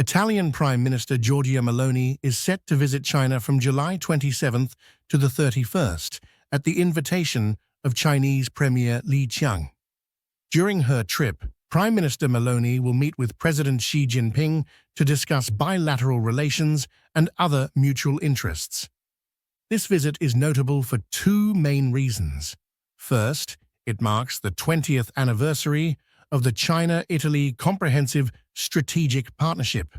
Italian Prime Minister Giorgia Meloni is set to visit China from July 27th to the 31st at the invitation of Chinese Premier Li Qiang. During her trip, Prime Minister Meloni will meet with President Xi Jinping to discuss bilateral relations and other mutual interests. This visit is notable for two main reasons. First, it marks the 20th anniversary of the China-Italy Comprehensive Strategic Partnership.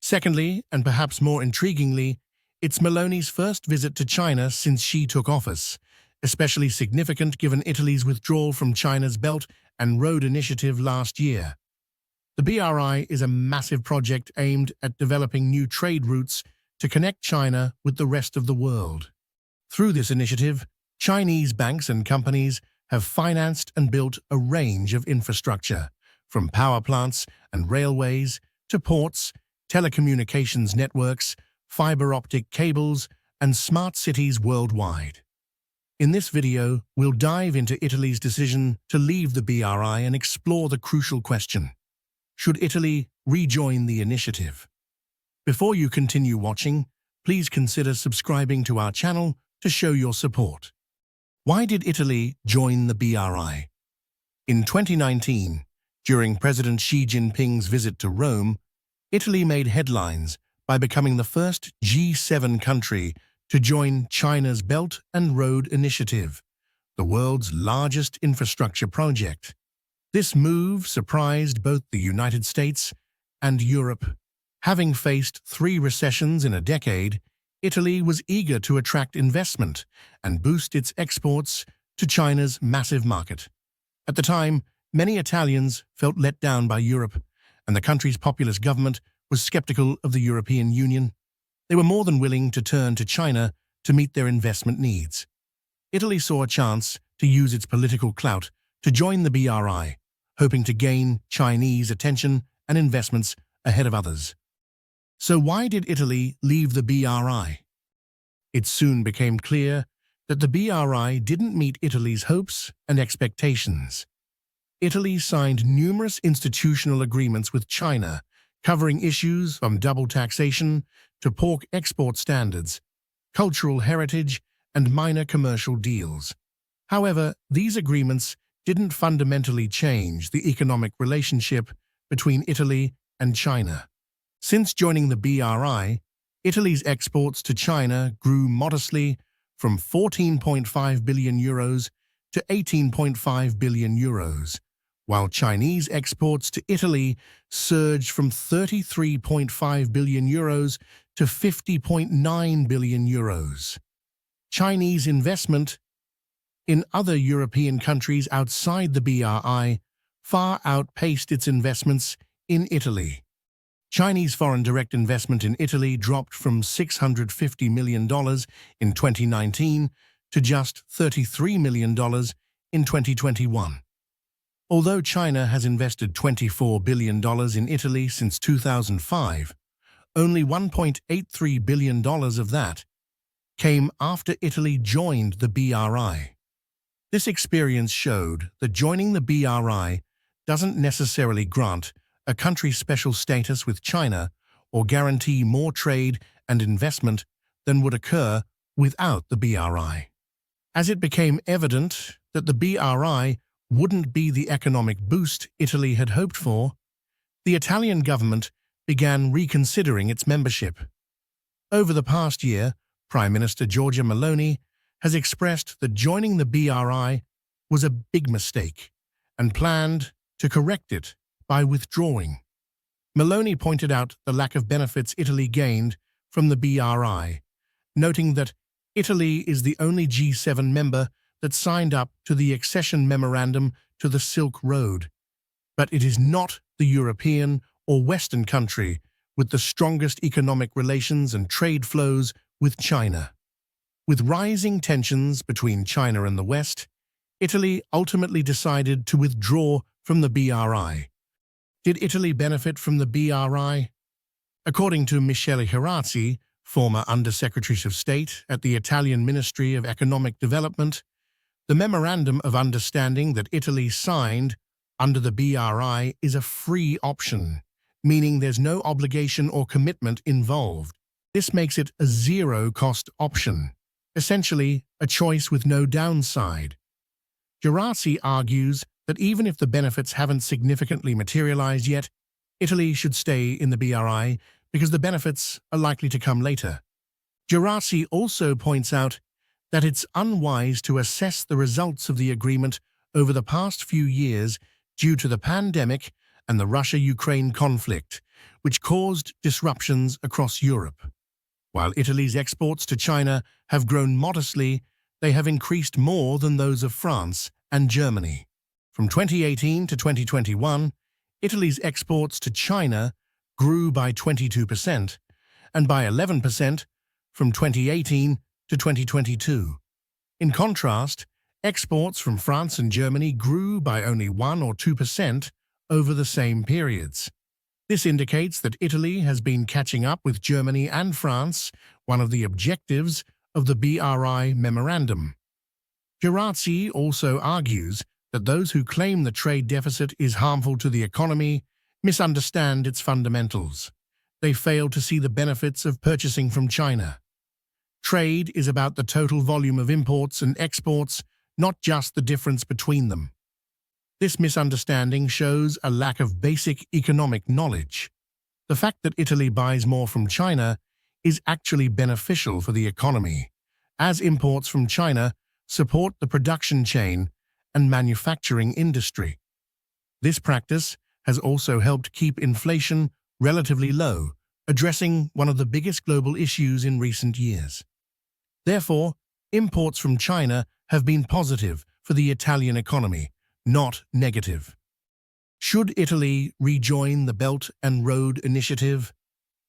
Secondly, and perhaps more intriguingly, it's Meloni's first visit to China since she took office, especially significant given Italy's withdrawal from China's Belt and Road Initiative last year. The BRI is a massive project aimed at developing new trade routes to connect China with the rest of the world. Through this initiative, Chinese banks and companies have financed and built a range of infrastructure, from power plants and railways to ports, telecommunications networks, fiber optic cables, and smart cities worldwide. In this video, we'll dive into Italy's decision to leave the BRI and explore the crucial question: should Italy rejoin the initiative? Before you continue watching, please consider subscribing to our channel to show your support. Why did Italy join the BRI? In 2019, during President Xi Jinping's visit to Rome, Italy made headlines by becoming the first G7 country to join China's Belt and Road Initiative, the world's largest infrastructure project. This move surprised both the United States and Europe. Having faced 3 recessions in a decade, Italy was eager to attract investment and boost its exports to China's massive market. At the time, many Italians felt let down by Europe, and the country's populist government was skeptical of the European Union. They were more than willing to turn to China to meet their investment needs. Italy saw a chance to use its political clout to join the BRI, hoping to gain Chinese attention and investments ahead of others. So why did Italy leave the BRI? It soon became clear that the BRI didn't meet Italy's hopes and expectations. Italy signed numerous institutional agreements with China, covering issues from double taxation to pork export standards, cultural heritage, and minor commercial deals. However, these agreements didn't fundamentally change the economic relationship between Italy and China. Since joining the BRI, Italy's exports to China grew modestly from 14.5 billion euros to 18.5 billion euros, while Chinese exports to Italy surged from 33.5 billion euros to 50.9 billion euros. Chinese investment in other European countries outside the BRI far outpaced its investments in Italy. Chinese foreign direct investment in Italy dropped from $650 million in 2019 to just $33 million in 2021. Although China has invested $24 billion in Italy since 2005, only $1.83 billion of that came after Italy joined the BRI. This experience showed that joining the BRI doesn't necessarily grant a country special status with China or guarantee more trade and investment than would occur without the BRI. As it became evident that the BRI wouldn't be the economic boost Italy had hoped for, the Italian government began reconsidering its membership. Over the past year, Prime Minister Giorgia Meloni has expressed that joining the BRI was a big mistake and planned to correct it by withdrawing. Meloni pointed out the lack of benefits Italy gained from the BRI, noting that Italy is the only G7 member that signed up to the accession memorandum to the Silk Road, but it is not the European or Western country with the strongest economic relations and trade flows with China. With rising tensions between China and the West, Italy ultimately decided to withdraw from the BRI. Did Italy benefit from the BRI? According to Michele Herazzi, former Undersecretary of State at the Italian Ministry of Economic Development, the Memorandum of Understanding that Italy signed under the BRI is a free option, meaning there's no obligation or commitment involved. This makes it a zero-cost option, essentially a choice with no downside. Gerasi argues that even if the benefits haven't significantly materialized yet, Italy should stay in the BRI because the benefits are likely to come later. Gerasi also points out that it's unwise to assess the results of the agreement over the past few years due to the pandemic and the Russia-Ukraine conflict, which caused disruptions across Europe. While Italy's exports to China have grown modestly, they have increased more than those of France and Germany. From 2018 to 2021, Italy's exports to China grew by 22% and by 11% from 2018 to 2022. In contrast, exports from France and Germany grew by only 1 or 2% over the same periods. This indicates that Italy has been catching up with Germany and France, one of the objectives of the BRI memorandum. Gerasi also argues that those who claim the trade deficit is harmful to the economy misunderstand its fundamentals. They fail to see the benefits of purchasing from China. Trade is about the total volume of imports and exports, not just the difference between them. This misunderstanding shows a lack of basic economic knowledge. The fact that Italy buys more from China is actually beneficial for the economy, as imports from China support the production chain and manufacturing industry. This practice has also helped keep inflation relatively low, addressing one of the biggest global issues in recent years. Therefore, imports from China have been positive for the Italian economy, not negative. Should Italy rejoin the Belt and Road Initiative?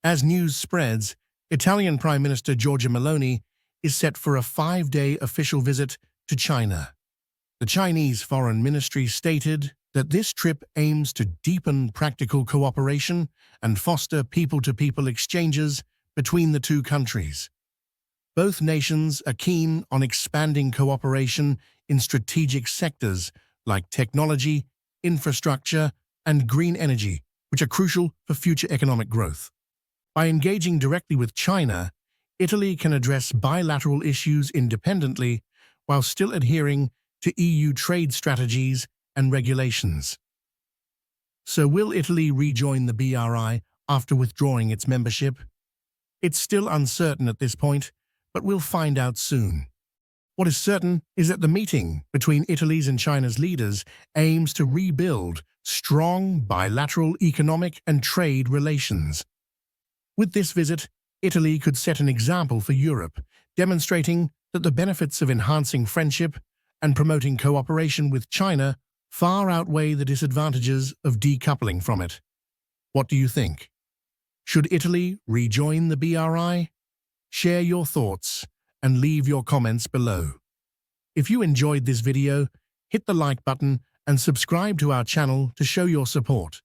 As news spreads, Italian Prime Minister Giorgia Meloni is set for a 5-day official visit to China. The Chinese Foreign Ministry stated that this trip aims to deepen practical cooperation and foster people-to-people exchanges between the two countries. Both nations are keen on expanding cooperation in strategic sectors like technology, infrastructure, and green energy, which are crucial for future economic growth. By engaging directly with China, Italy can address bilateral issues independently while still adhering to EU trade strategies and regulations. So will Italy rejoin the BRI after withdrawing its membership? It's still uncertain at this point, but we'll find out soon. What is certain is that the meeting between Italy's and China's leaders aims to rebuild strong bilateral economic and trade relations. With this visit, Italy could set an example for Europe, demonstrating that the benefits of enhancing friendship and promoting cooperation with China far outweigh the disadvantages of decoupling from it. What do you think? Should Italy rejoin the BRI? Share your thoughts and leave your comments below. If you enjoyed this video, hit the like button and subscribe to our channel to show your support.